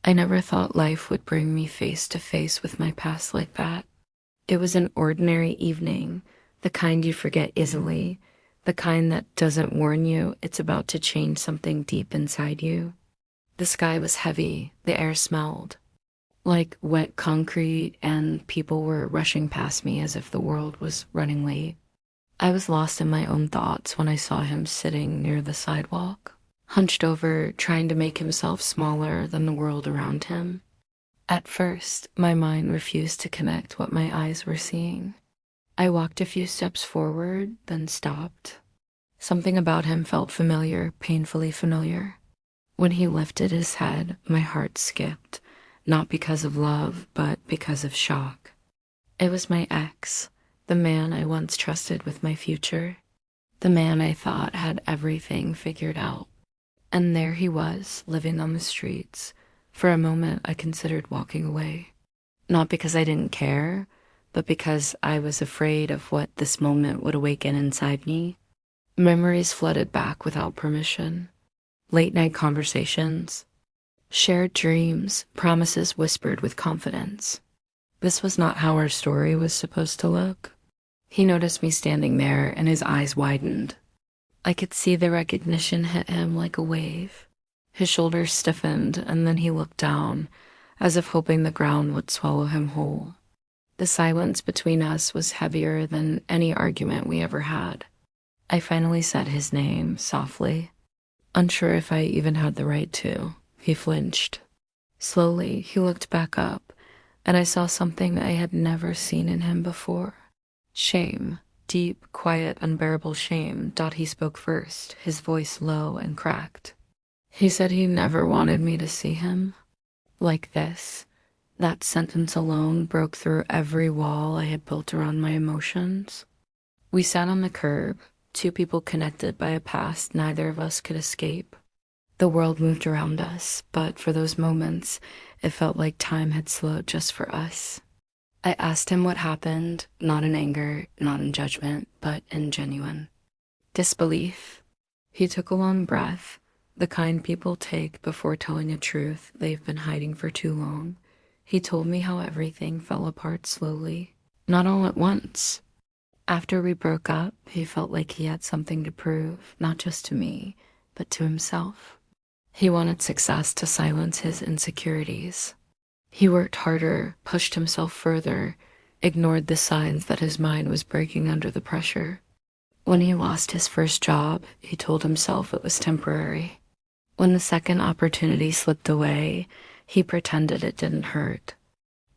I never thought life would bring me face to face with my past like that. It was an ordinary evening, the kind you forget easily, the kind that doesn't warn you it's about to change something deep inside you. The sky was heavy, the air smelled like wet concrete, and people were rushing past me as if the world was running late. I was lost in my own thoughts when I saw him sitting near the sidewalk, hunched over, trying to make himself smaller than the world around him. At first, my mind refused to connect what my eyes were seeing. I walked a few steps forward, then stopped. Something about him felt familiar, painfully familiar. When he lifted his head, my heart skipped, not because of love, but because of shock. It was my ex, the man I once trusted with my future, the man I thought had everything figured out. And there he was, living on the streets. For a moment, I considered walking away. Not because I didn't care, but because I was afraid of what this moment would awaken inside me. Memories flooded back without permission. Late night conversations, shared dreams, promises whispered with confidence. This was not how our story was supposed to look. He noticed me standing there, and his eyes widened. I could see the recognition hit him like a wave. His shoulders stiffened, and then he looked down, as if hoping the ground would swallow him whole. The silence between us was heavier than any argument we ever had. I finally said his name, softly, unsure if I even had the right to. He flinched. Slowly, he looked back up, and I saw something I had never seen in him before. Shame. Deep, quiet, unbearable shame. He spoke first, his voice low and cracked. He said he never wanted me to see him like this. That sentence alone broke through every wall I had built around my emotions. We sat on the curb, two people connected by a past neither of us could escape. The world moved around us, but for those moments, it felt like time had slowed just for us. I asked him what happened, not in anger, not in judgment, but in genuine disbelief. He took a long breath, the kind people take before telling a truth they've been hiding for too long. He told me how everything fell apart slowly, not all at once. After we broke up, he felt like he had something to prove, not just to me, but to himself. He wanted success to silence his insecurities. He worked harder, pushed himself further, ignored the signs that his mind was breaking under the pressure. When he lost his first job, he told himself it was temporary. When the second opportunity slipped away, he pretended it didn't hurt.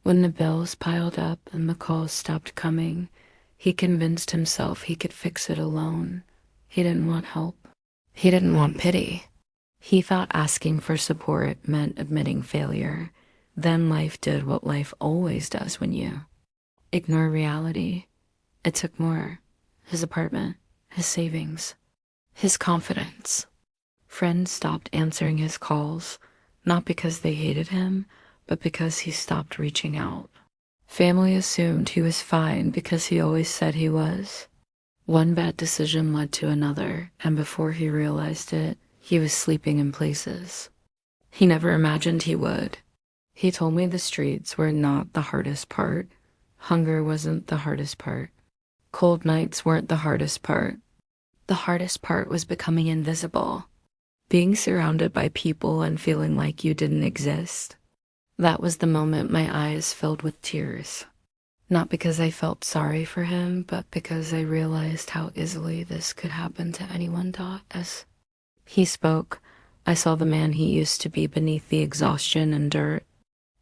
When the bills piled up and the calls stopped coming, he convinced himself he could fix it alone. He didn't want help. He didn't want pity. He thought asking for support meant admitting failure. Then life did what life always does when you ignore reality. It took more. His apartment, his savings, his confidence. Friends stopped answering his calls, not because they hated him, but because he stopped reaching out. Family assumed he was fine because he always said he was. One bad decision led to another, and before he realized it, he was sleeping in places he never imagined he would. He told me the streets were not the hardest part. Hunger wasn't the hardest part. Cold nights weren't the hardest part. The hardest part was becoming invisible, being surrounded by people and feeling like you didn't exist. That was the moment my eyes filled with tears. Not because I felt sorry for him, but because I realized how easily this could happen to anyone. As he spoke, I saw the man he used to be beneath the exhaustion and dirt.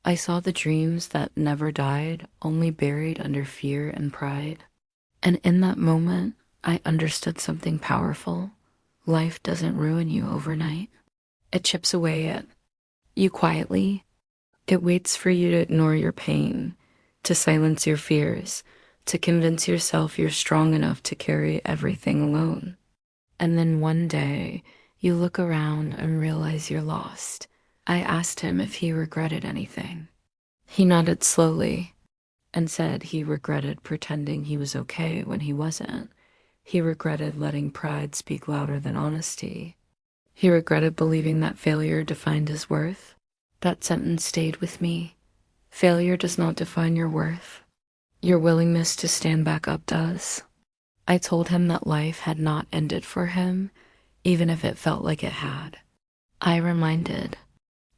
I saw the dreams that never died, only buried under fear and pride. And in that moment, I understood something powerful. Life doesn't ruin you overnight. It chips away at you quietly. It waits for you to ignore your pain, to silence your fears, to convince yourself you're strong enough to carry everything alone. And then one day, you look around and realize you're lost. I asked him if he regretted anything. He nodded slowly and said he regretted pretending he was okay when he wasn't. He regretted letting pride speak louder than honesty. He regretted believing that failure defined his worth. That sentence stayed with me. Failure does not define your worth. Your willingness to stand back up does. I told him that life had not ended for him, even if it felt like it had. I reminded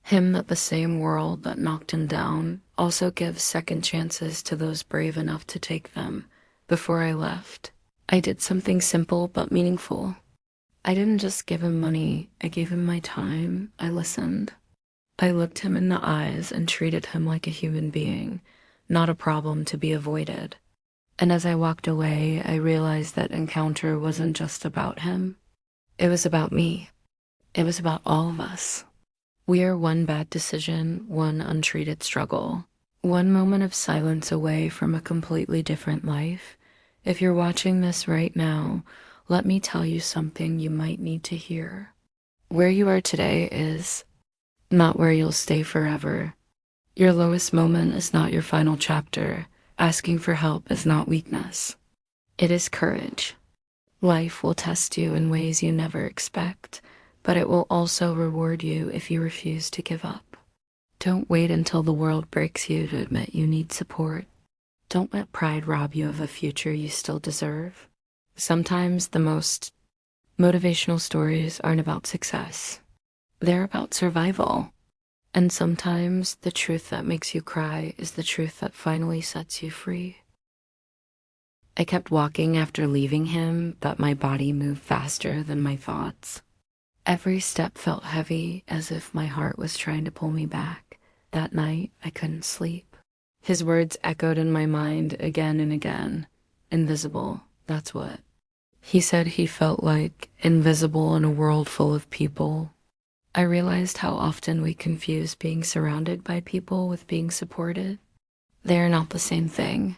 him that the same world that knocked him down also gives second chances to those brave enough to take them. Before I left, I did something simple but meaningful. I didn't just give him money, I gave him my time. I listened. I looked him in the eyes and treated him like a human being, not a problem to be avoided. And as I walked away, I realized that encounter wasn't just about him. It was about me. It was about all of us. We are one bad decision, one untreated struggle, one moment of silence away from a completely different life. If you're watching this right now, let me tell you something you might need to hear. Where you are today is not where you'll stay forever. Your lowest moment is not your final chapter. Asking for help is not weakness. It is courage. Life will test you in ways you never expect, but it will also reward you if you refuse to give up. Don't wait until the world breaks you to admit you need support. Don't let pride rob you of a future you still deserve. Sometimes the most motivational stories aren't about success. They're about survival. And sometimes the truth that makes you cry is the truth that finally sets you free. I kept walking after leaving him, but my body moved faster than my thoughts. Every step felt heavy, as if my heart was trying to pull me back. That night, I couldn't sleep. His words echoed in my mind again and again. Invisible, that's what. He said he felt like invisible in a world full of people. I realized how often we confuse being surrounded by people with being supported. They are not the same thing.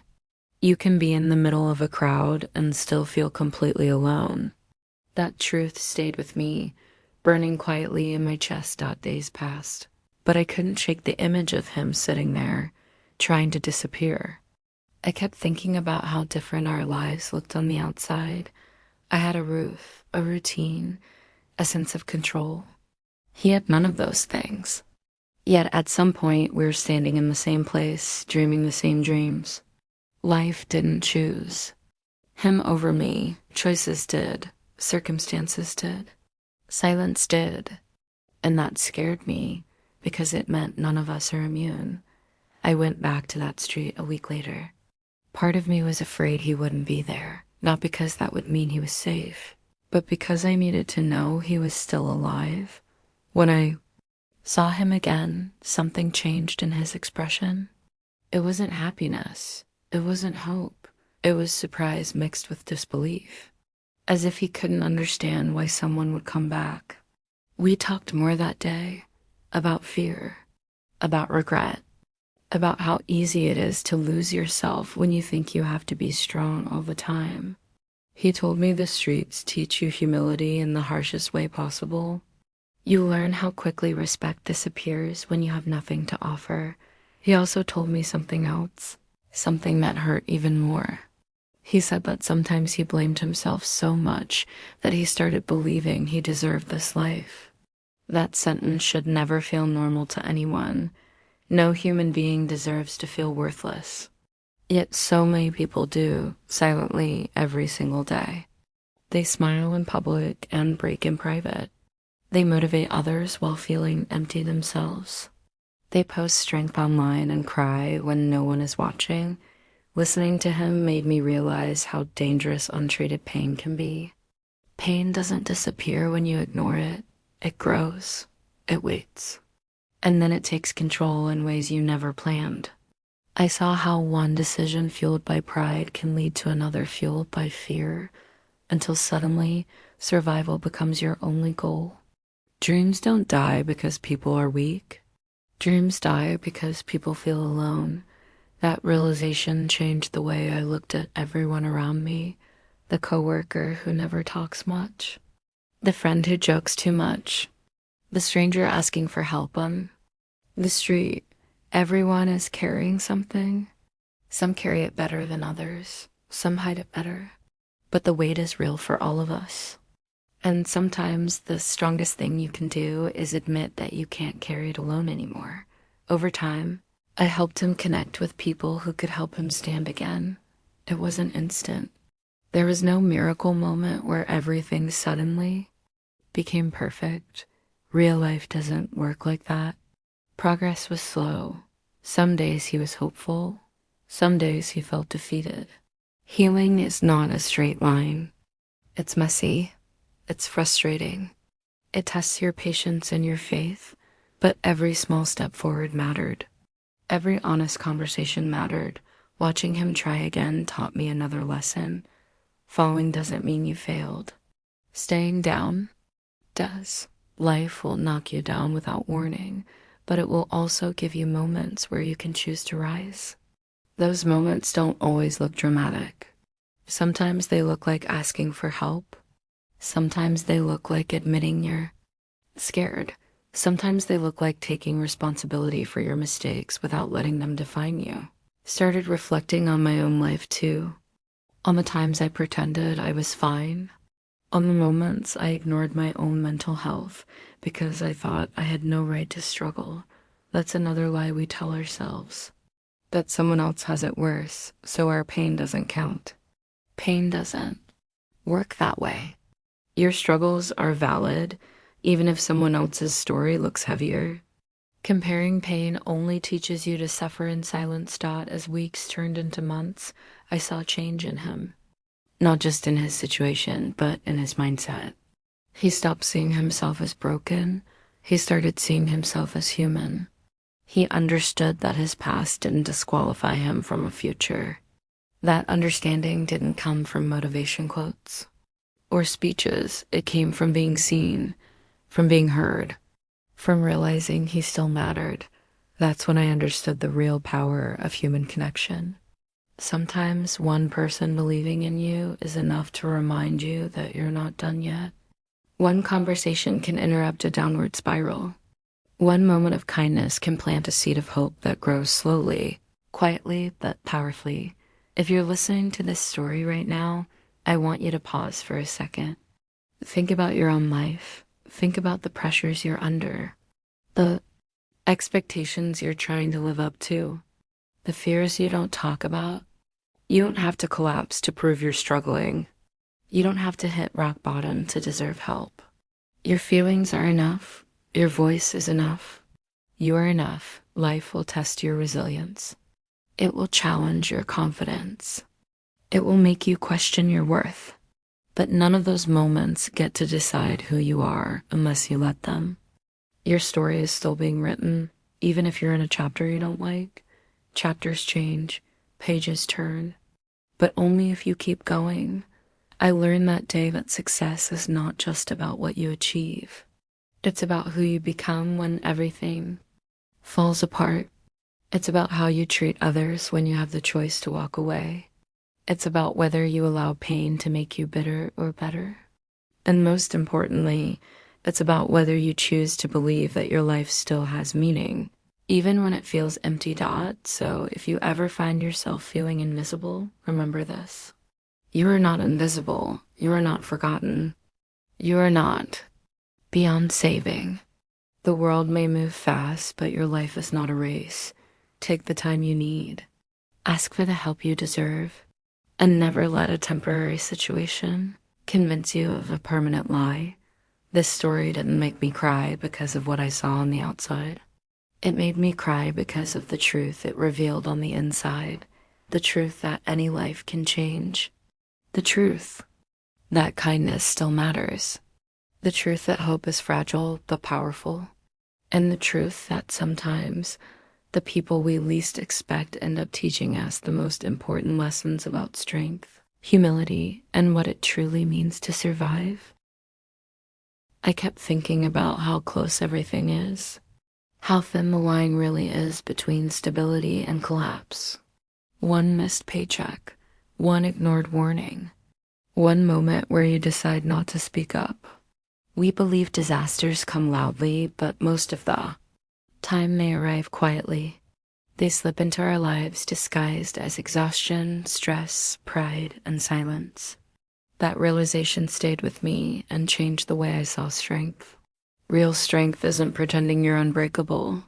You can be in the middle of a crowd and still feel completely alone. That truth stayed with me, burning quietly in my chest days past. But I couldn't shake the image of him sitting there, trying to disappear. I kept thinking about how different our lives looked on the outside. I had a roof, a routine, a sense of control. He had none of those things. Yet at some point, we were standing in the same place, dreaming the same dreams. Life didn't choose him over me. Choices did. Circumstances did. Silence did. And that scared me because it meant none of us are immune. I went back to that street a week later. Part of me was afraid he wouldn't be there, not because that would mean he was safe, but because I needed to know he was still alive. When I saw him again, something changed in his expression. It wasn't happiness. It wasn't hope. It was surprise mixed with disbelief, as if he couldn't understand why someone would come back. We talked more that day about fear, about regret, about how easy it is to lose yourself when you think you have to be strong all the time. He told me the streets teach you humility in the harshest way possible. You learn how quickly respect disappears when you have nothing to offer. He also told me something else, something that hurt even more. He said that sometimes he blamed himself so much that he started believing he deserved this life. That sentence should never feel normal to anyone. No human being deserves to feel worthless. Yet so many people do, silently, every single day. They smile in public and break in private. They motivate others while feeling empty themselves. They post strength online and cry when no one is watching. Listening to him made me realize how dangerous untreated pain can be. Pain doesn't disappear when you ignore it. It grows. It waits. And then it takes control in ways you never planned. I saw how one decision fueled by pride can lead to another fueled by fear, until suddenly survival becomes your only goal. Dreams don't die because people are weak. Dreams die because people feel alone. That realization changed the way I looked at everyone around me. The coworker who never talks much. The friend who jokes too much. The stranger asking for help on the street. Everyone is carrying something. Some carry it better than others. Some hide it better. But the weight is real for all of us. And sometimes the strongest thing you can do is admit that you can't carry it alone anymore. Over time, I helped him connect with people who could help him stand again. It wasn't instant. There was no miracle moment where everything suddenly became perfect. Real life doesn't work like that. Progress was slow. Some days he was hopeful. Some days he felt defeated. Healing is not a straight line. It's messy. It's frustrating. It tests your patience and your faith, but every small step forward mattered. Every honest conversation mattered. Watching him try again taught me another lesson. Falling doesn't mean you failed. Staying down does. Life will knock you down without warning, but it will also give you moments where you can choose to rise. Those moments don't always look dramatic. Sometimes they look like asking for help. Sometimes they look like admitting you're scared. Sometimes they look like taking responsibility for your mistakes without letting them define you. Started reflecting on my own life too. On the times I pretended I was fine. On the moments I ignored my own mental health because I thought I had no right to struggle. That's another lie we tell ourselves. That someone else has it worse, so our pain doesn't count. Pain doesn't work that way. Your struggles are valid, even if someone else's story looks heavier. Comparing pain only teaches you to suffer in silence. As weeks turned into months, I saw change in him. Not just in his situation, but in his mindset. He stopped seeing himself as broken. He started seeing himself as human. He understood that his past didn't disqualify him from a future. That understanding didn't come from motivation quotes or speeches. It came from being seen, from being heard, from realizing he still mattered. That's when I understood the real power of human connection. Sometimes one person believing in you is enough to remind you that you're not done yet. One conversation can interrupt a downward spiral. One moment of kindness can plant a seed of hope that grows slowly, quietly, but powerfully. If you're listening to this story right now, I want you to pause for a second. Think about your own life. Think about the pressures you're under, the expectations you're trying to live up to, the fears you don't talk about. You don't have to collapse to prove you're struggling. You don't have to hit rock bottom to deserve help. Your feelings are enough. Your voice is enough. You are enough. Life will test your resilience. It will challenge your confidence. It will make you question your worth. But none of those moments get to decide who you are unless you let them. Your story is still being written, even if you're in a chapter you don't like. Chapters change, pages turn, but only if you keep going. I learned that day that success is not just about what you achieve. It's about who you become when everything falls apart. It's about how you treat others when you have the choice to walk away. It's about whether you allow pain to make you bitter or better. And most importantly, it's about whether you choose to believe that your life still has meaning, even when it feels empty. So if you ever find yourself feeling invisible, remember this. You are not invisible. You are not forgotten. You are not beyond saving. The world may move fast, but your life is not a race. Take the time you need. Ask for the help you deserve. And never let a temporary situation convince you of a permanent lie. This story didn't make me cry because of what I saw on the outside. It made me cry because of the truth it revealed on the inside. The truth that any life can change. The truth that kindness still matters. The truth that hope is fragile but powerful. And the truth that sometimes the people we least expect end up teaching us the most important lessons about strength, humility, and what it truly means to survive. I kept thinking about how close everything is, how thin the line really is between stability and collapse. One missed paycheck, one ignored warning, one moment where you decide not to speak up. We believe disasters come loudly, but most of the time may arrive quietly. They slip into our lives disguised as exhaustion, stress, pride, and silence. That realization stayed with me and changed the way I saw strength. Real strength isn't pretending you're unbreakable.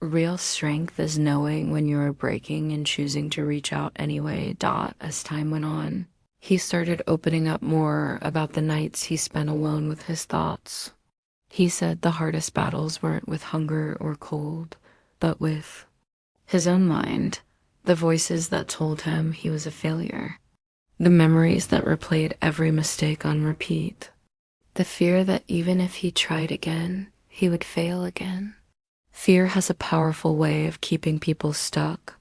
Real strength is knowing when you are breaking and choosing to reach out anyway. As time went on, he started opening up more about the nights he spent alone with his thoughts. He said the hardest battles weren't with hunger or cold, but with his own mind, the voices that told him he was a failure, the memories that replayed every mistake on repeat, the fear that even if he tried again, he would fail again. Fear has a powerful way of keeping people stuck.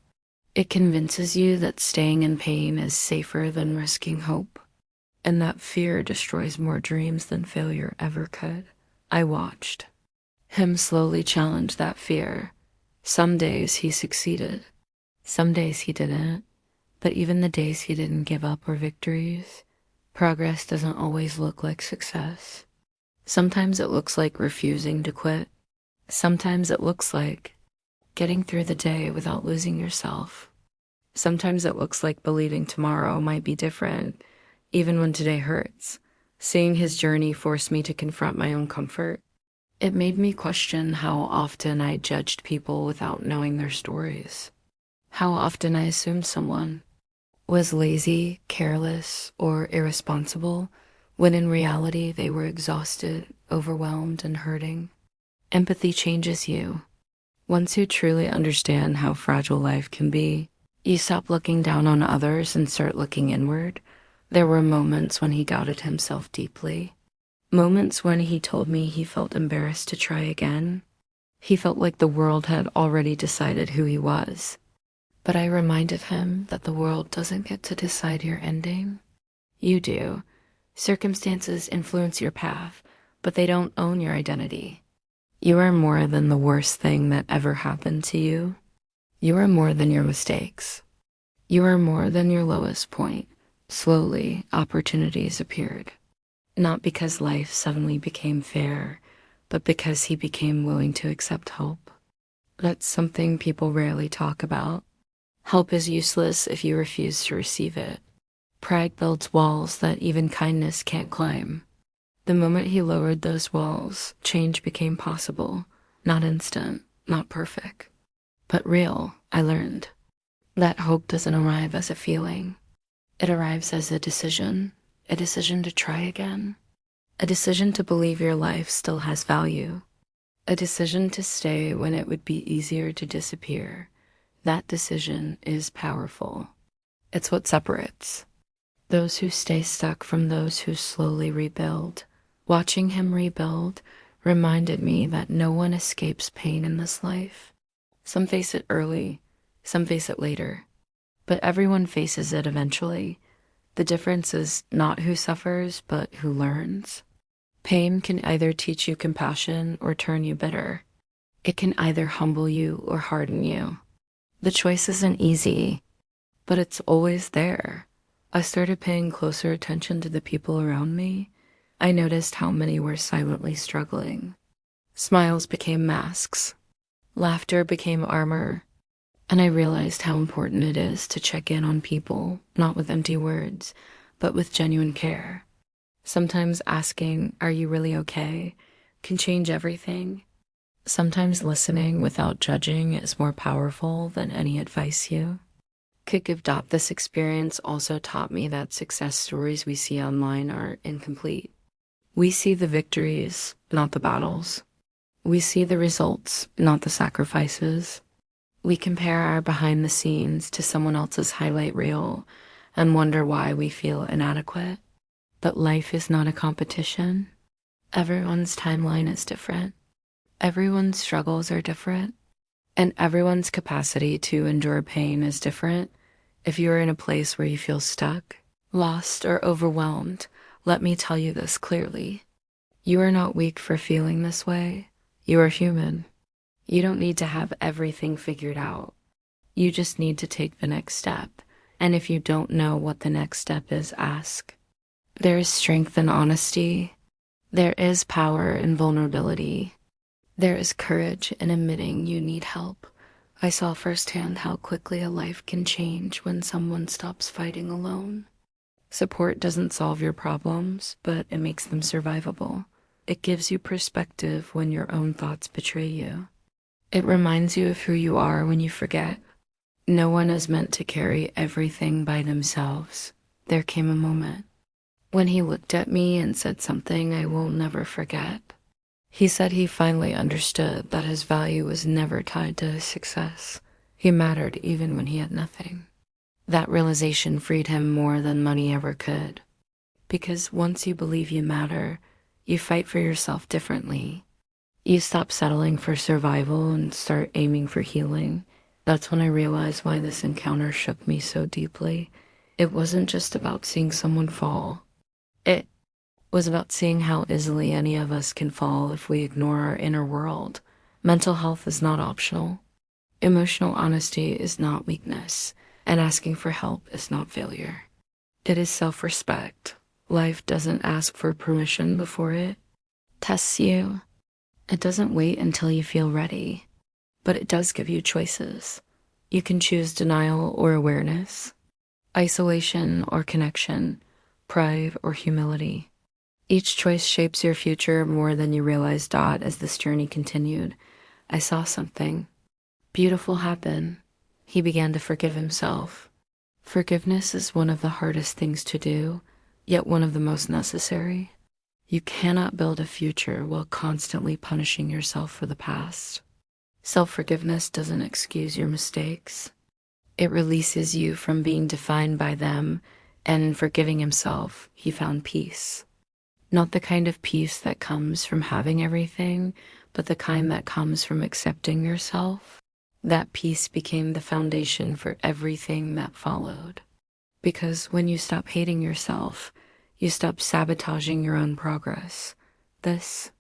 It convinces you that staying in pain is safer than risking hope, and that fear destroys more dreams than failure ever could. I watched him slowly challenge that fear. Some days he succeeded, some days he didn't, but even the days he didn't give up were victories. Progress doesn't always look like success. Sometimes it looks like refusing to quit. Sometimes it looks like getting through the day without losing yourself. Sometimes it looks like believing tomorrow might be different, even when today hurts. Seeing his journey forced me to confront my own comfort. It made me question how often I judged people without knowing their stories. How often I assumed someone was lazy, careless, or irresponsible, when in reality they were exhausted, overwhelmed, and hurting. Empathy changes you. Once you truly understand how fragile life can be, you stop looking down on others and start looking inward. There were moments when he doubted himself deeply. Moments when he told me he felt embarrassed to try again. He felt like the world had already decided who he was. But I reminded him that the world doesn't get to decide your ending. You do. Circumstances influence your path, but they don't own your identity. You are more than the worst thing that ever happened to you. You are more than your mistakes. You are more than your lowest point. Slowly, opportunities appeared. Not because life suddenly became fair, but because he became willing to accept help. That's something people rarely talk about. Help is useless if you refuse to receive it. Pride builds walls that even kindness can't climb. The moment he lowered those walls, change became possible. Not instant, not perfect, but real. I learned that hope doesn't arrive as a feeling. It arrives as a decision to try again, a decision to believe your life still has value, a decision to stay when it would be easier to disappear. That decision is powerful. It's what separates those who stay stuck from those who slowly rebuild. Watching him rebuild reminded me that no one escapes pain in this life. Some face it early, some face it later, but everyone faces it eventually. The difference is not who suffers, but who learns. Pain can either teach you compassion or turn you bitter. It can either humble you or harden you. The choice isn't easy, but it's always there. I started paying closer attention to the people around me. I noticed how many were silently struggling. Smiles became masks. Laughter became armor. And I realized how important it is to check in on people, not with empty words, but with genuine care. Sometimes asking, "Are you really okay?" can change everything. Sometimes listening without judging is more powerful than any advice you could give. This experience also taught me that success stories we see online are incomplete. We see the victories, not the battles. We see the results, not the sacrifices. We compare our behind the scenes to someone else's highlight reel and wonder why we feel inadequate. But life is not a competition. Everyone's timeline is different. Everyone's struggles are different. And everyone's capacity to endure pain is different. If you're in a place where you feel stuck, lost, or overwhelmed, let me tell you this clearly. You are not weak for feeling this way. You are human. You don't need to have everything figured out. You just need to take the next step. And if you don't know what the next step is, ask. There is strength in honesty. There is power in vulnerability. There is courage in admitting you need help. I saw firsthand how quickly a life can change when someone stops fighting alone. Support doesn't solve your problems, but it makes them survivable. It gives you perspective when your own thoughts betray you. It reminds you of who you are when you forget. No one is meant to carry everything by themselves. There came a moment when he looked at me and said something I will never forget. He said he finally understood that his value was never tied to his success. He mattered even when he had nothing. That realization freed him more than money ever could. Because once you believe you matter, you fight for yourself differently. You stop settling for survival and start aiming for healing. That's when I realized why this encounter shook me so deeply. It wasn't just about seeing someone fall. It was about seeing how easily any of us can fall if we ignore our inner world. Mental health is not optional. Emotional honesty is not weakness, and asking for help is not failure. It is self-respect. Life doesn't ask for permission before it tests you. It doesn't wait until you feel ready, but it does give you choices. You can choose denial or awareness, isolation or connection, pride or humility. Each choice shapes your future more than you realize. As this journey continued, I saw something beautiful happen. He began to forgive himself. Forgiveness is one of the hardest things to do, yet one of the most necessary. You cannot build a future while constantly punishing yourself for the past. Self-forgiveness doesn't excuse your mistakes. It releases you from being defined by them, and in forgiving himself, he found peace. Not the kind of peace that comes from having everything, but the kind that comes from accepting yourself. That peace became the foundation for everything that followed. Because when you stop hating yourself, you stop sabotaging your own progress. This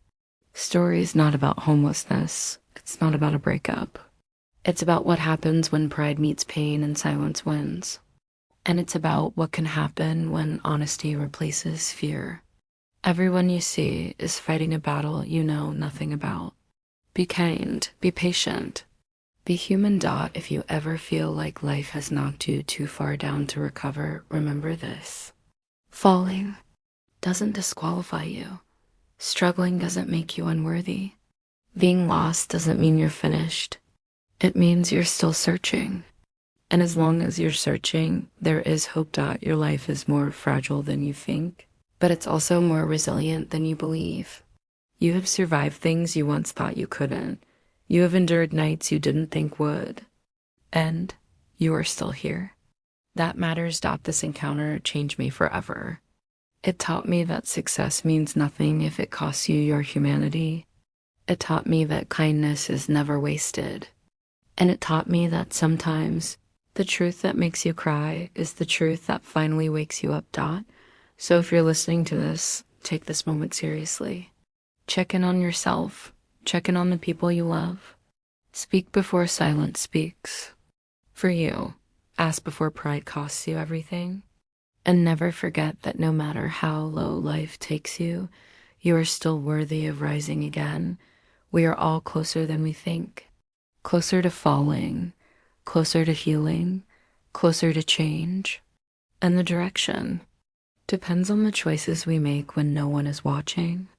story is not about homelessness. It's not about a breakup. It's about what happens when pride meets pain and silence wins. And it's about what can happen when honesty replaces fear. Everyone you see is fighting a battle you know nothing about. Be kind, be patient, be human. If you ever feel like life has knocked you too far down to recover, remember this. Falling doesn't disqualify you. Struggling doesn't make you unworthy. Being lost doesn't mean you're finished. It means you're still searching. And as long as you're searching, there is hope. Your life is more fragile than you think, but it's also more resilient than you believe. You have survived things you once thought you couldn't. You have endured nights you didn't think would. And you are still here. That matters. This encounter changed me forever. It taught me that success means nothing if it costs you your humanity. It taught me that kindness is never wasted. And it taught me that sometimes the truth that makes you cry is the truth that finally wakes you up. So if you're listening to this, take this moment seriously. Check in on yourself. Check in on the people you love. Speak before silence speaks. For you, ask before pride costs you everything. And never forget that no matter how low life takes you, you are still worthy of rising again. We are all closer than we think. Closer to falling, closer to healing, closer to change. And the direction depends on the choices we make when no one is watching.